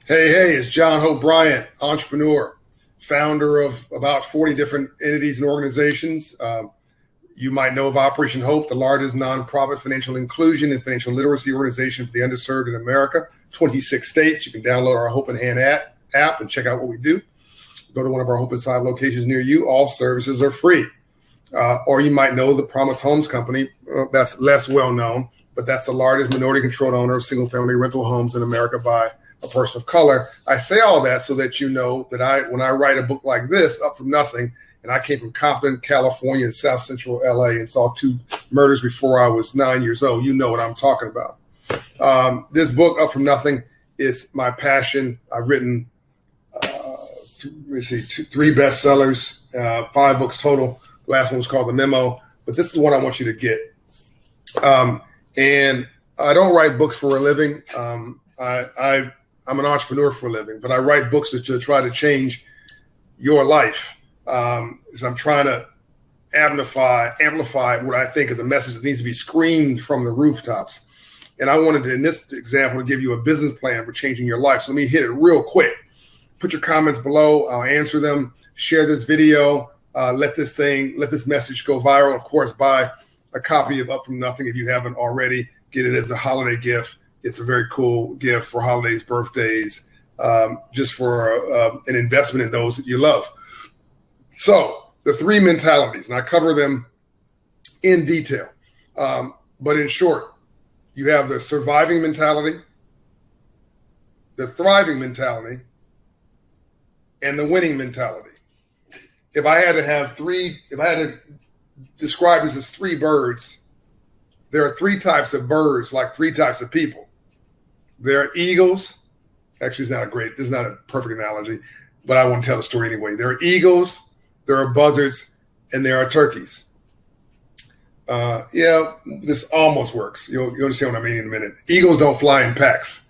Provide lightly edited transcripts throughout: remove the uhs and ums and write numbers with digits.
Hey, it's John Hope Bryant, entrepreneur, founder of about 40 different entities and organizations. You might know of Operation Hope, the largest nonprofit financial inclusion and financial literacy organization for the underserved in America, 26 states. You can download our Hope in Hand app and check out what we do. Go to one of our Hope Inside locations near you. All services are free. Or you might know the Promise Homes Company. That's less well known, but that's the largest minority-controlled owner of single-family rental homes in America by a person of color. I say all that so that you know that when I write a book like this, Up From Nothing, and I came from Compton, California, and South Central LA, and saw 2 murders before I was 9 years old. You know what I'm talking about. This book, Up From Nothing, is my passion. I've written, 3 bestsellers, 5 books total. The last one was called The Memo, but this is what I want you to get. And I don't write books for a living. I'm an entrepreneur for a living, but I write books to try to change your life. As I'm trying to amplify what I think is a message that needs to be screamed from the rooftops. And I wanted to, in this example, to give you a business plan for changing your life. So let me hit it real quick. Put your comments below. I'll answer them. Share this video. Let this message go viral. Of course, buy a copy of Up From Nothing if you haven't already. Get it as a holiday gift. It's a very cool gift for holidays, birthdays, just for an investment in those that you love. So the 3 mentalities, and I cover them in detail. But in short, you have the surviving mentality, the thriving mentality, and the winning mentality. If I had to describe this as 3 birds, there are 3 types of birds, like 3 types of people. There are eagles. Actually, this is not a perfect analogy, but I want to tell the story anyway. There are eagles, there are buzzards, and there are turkeys. This almost works. You'll understand what I mean in a minute. Eagles don't fly in packs.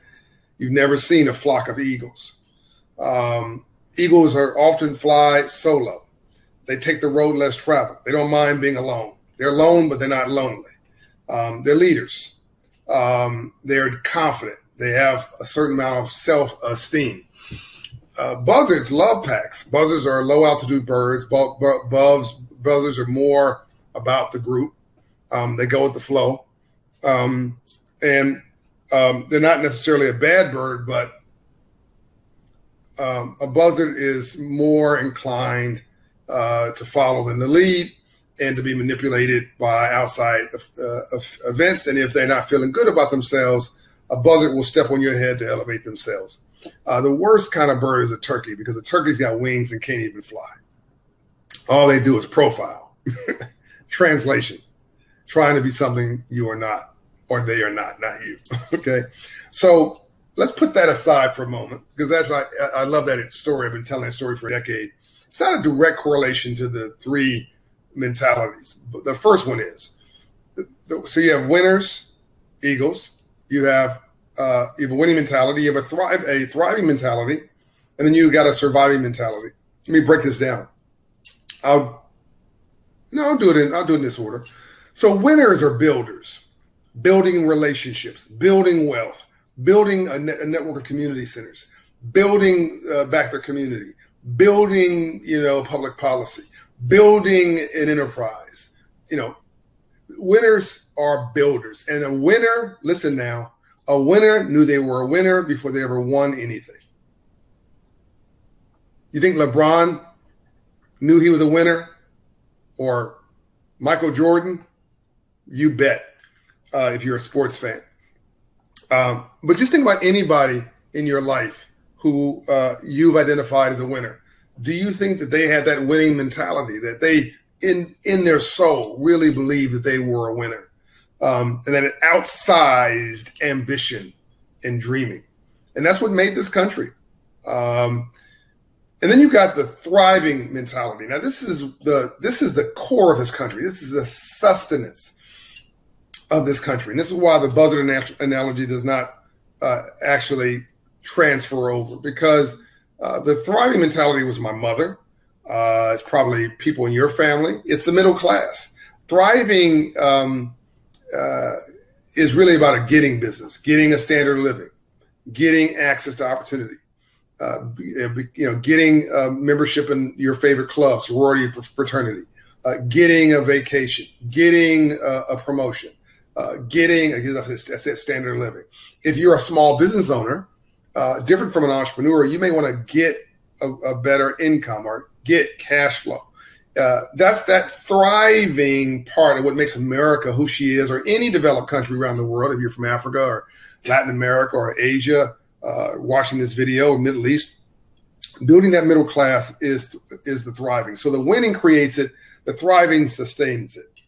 You've never seen a flock of eagles. Eagles are often fly solo. They take the road less traveled. They don't mind being alone. They're alone, but they're not lonely. They're leaders. They're confident. They have a certain amount of self-esteem. Buzzards love packs. Buzzards are low-altitude birds. Buzzards are more about the group. They go with the flow. And they're not necessarily a bad bird, but a buzzard is more inclined to follow in the lead and to be manipulated by outside events. And if they're not feeling good about themselves, a buzzard will step on your head to elevate themselves. The worst kind of bird is a turkey, because a turkey's got wings and can't even fly. All they do is profile. Translation, trying to be something you are not, or they are not you. Okay. So let's put that aside for a moment, because I love that story. I've been telling that story for a decade. It's not a direct correlation to the 3 mentalities. But the first one is, so you have winners, eagles. You have a winning mentality. You have a thriving mentality, and then you got a surviving mentality. Let me break this down. I'll do it in this order. So winners are builders, building relationships, building wealth, building a network of community centers, building back their community, building public policy, building an enterprise. Winners are builders. And a winner, listen now, a winner knew they were a winner before they ever won anything. You think LeBron knew he was a winner? Or Michael Jordan? You bet, if you're a sports fan. But just think about anybody in your life who you've identified as a winner. Do you think that they had that winning mentality, that they in their soul really believed that they were a winner, and that it outsized ambition and dreaming? And that's what made this country. And then you got the thriving mentality. Now this is the core of this country. This is the sustenance of this country. And this is why the buzzard analogy does not actually transfer over, because the thriving mentality was my mother. It's probably people in your family. It's the middle class. Thriving is really about a getting business, getting a standard of living, getting access to opportunity. getting membership in your favorite club, sorority, fraternity, getting a vacation, getting a promotion, getting I said standard of living. If you're a small business owner, different from an entrepreneur, you may want to get a better income or get cash flow. That's that thriving part of what makes America who she is, or any developed country around the world. If you're from Africa or Latin America or Asia, watching this video, or Middle East, building that middle class is the thriving. So the winning creates it, the thriving sustains it.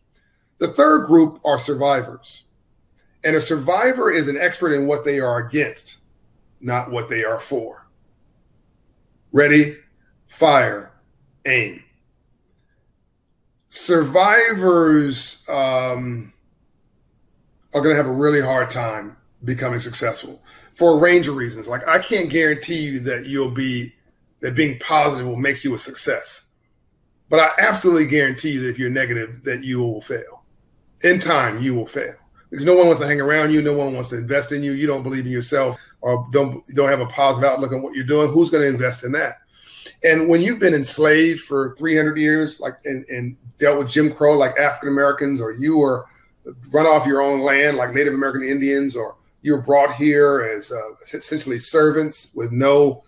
The third group are survivors. And a survivor is an expert in what they are against, not what they are for. Ready, fire, aim. Survivors are going to have a really hard time becoming successful for a range of reasons. Like, I can't guarantee you that being positive will make you a success. But I absolutely guarantee you that if you're negative, that you will fail. In time, you will fail. Because no one wants to hang around you. No one wants to invest in you. You don't believe in yourself, or don't have a positive outlook on what you're doing. Who's going to invest in that? And when you've been enslaved for 300 years, like and dealt with Jim Crow like African Americans, or you were run off your own land like Native American Indians, or you were brought here as essentially servants with no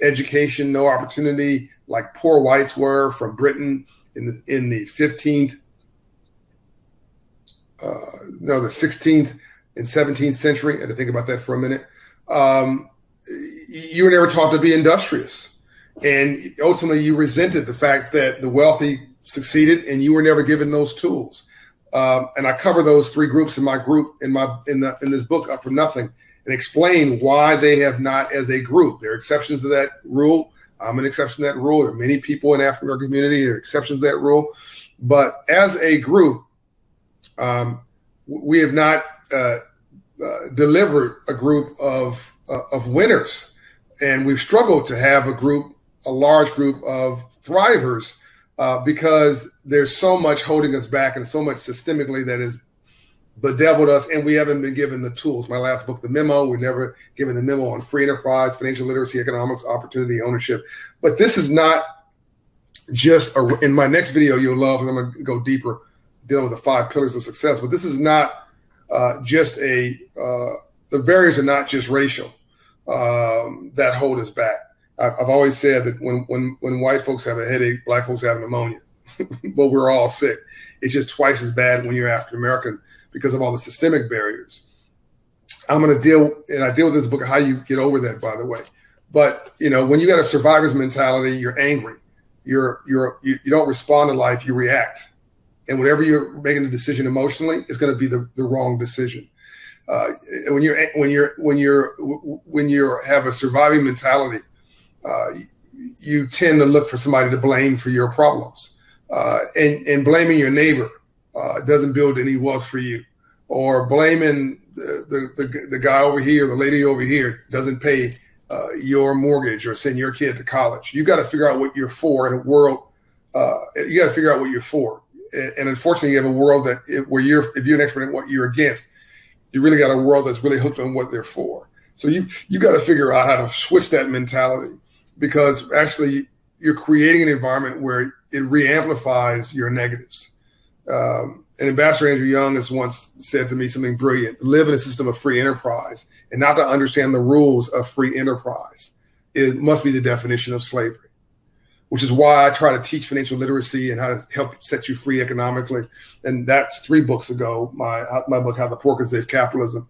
education, no opportunity, like poor whites were from Britain in the 16th and 17th century. I had to think about that for a minute. You were never taught to be industrious. And ultimately, you resented the fact that the wealthy succeeded and you were never given those tools. And I cover those three groups in my group in this book, Up From Nothing, and explain why they have not as a group. There are exceptions to that rule. I'm an exception to that rule. There are many people in the African American community that are exceptions to that rule. But as a group, we have not delivered a group of winners. And we've struggled to have a large group of thrivers because there's so much holding us back and so much systemically that has bedeviled us, and we haven't been given the tools. My last book, The Memo, we're never given the memo on free enterprise, financial literacy, economics, opportunity, ownership. But this is not just, in my next video you'll love, and I'm going to go deeper, dealing with the 5 pillars of success, but this is not just the barriers are not just racial that hold us back. I've always said that when white folks have a headache, black folks have pneumonia, but we're all sick. It's just twice as bad when you're African American because of all the systemic barriers. I'm going to deal with this book, how you get over that, by the way. But when you got a survivor's mentality, you're angry. You don't respond to life, you react. And whatever you're making a decision emotionally is going to be the wrong decision. When you have a surviving mentality, you tend to look for somebody to blame for your problems, and blaming your neighbor doesn't build any wealth for you, or blaming the guy over here, the lady over here doesn't pay your mortgage or send your kid to college. You got to figure out what you're for in a world. You got to figure out what you're for. And unfortunately, you have a world if you're an expert in what you're against, you really got a world that's really hooked on what they're for. So you got to figure out how to switch that mentality, because actually you're creating an environment where it re-amplifies your negatives. And Ambassador Andrew Young has once said to me something brilliant: live in a system of free enterprise, and not to understand the rules of free enterprise. It must be the definition of slavery, which is why I try to teach financial literacy and how to help set you free economically. And that's 3 books ago, my book, How the Poor Can Save Capitalism.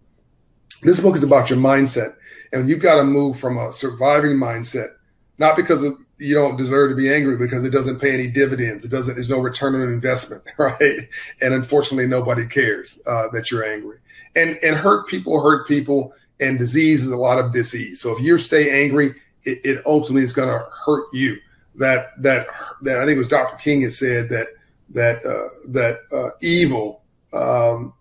This book is about your mindset. And you've got to move from a surviving mindset, not because you don't deserve to be angry, because it doesn't pay any dividends. There's no return on investment, right? And unfortunately, nobody cares that you're angry. And hurt people, and disease is a lot of disease. So if you stay angry, it ultimately is going to hurt you. That I think it was Dr. King has said that evil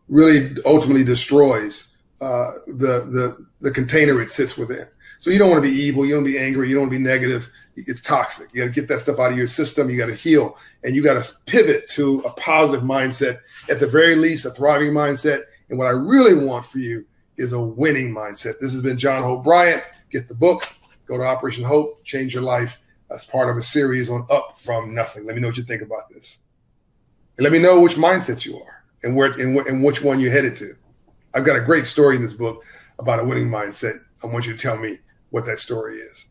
really ultimately destroys the container it sits within. So you don't want to be evil, you don't want to be angry, you don't want to be negative. It's toxic. You got to get that stuff out of your system. You got to heal, and you got to pivot to a positive mindset, at the very least, a thriving mindset. And what I really want for you is a winning mindset. This has been John Hope Bryant. Get the book, Go to Operation Hope, change your life. That's part of a series on Up From Nothing. Let me know what you think about this. And let me know which mindset you are and which one you're headed to. I've got a great story in this book about a winning mindset. I want you to tell me what that story is.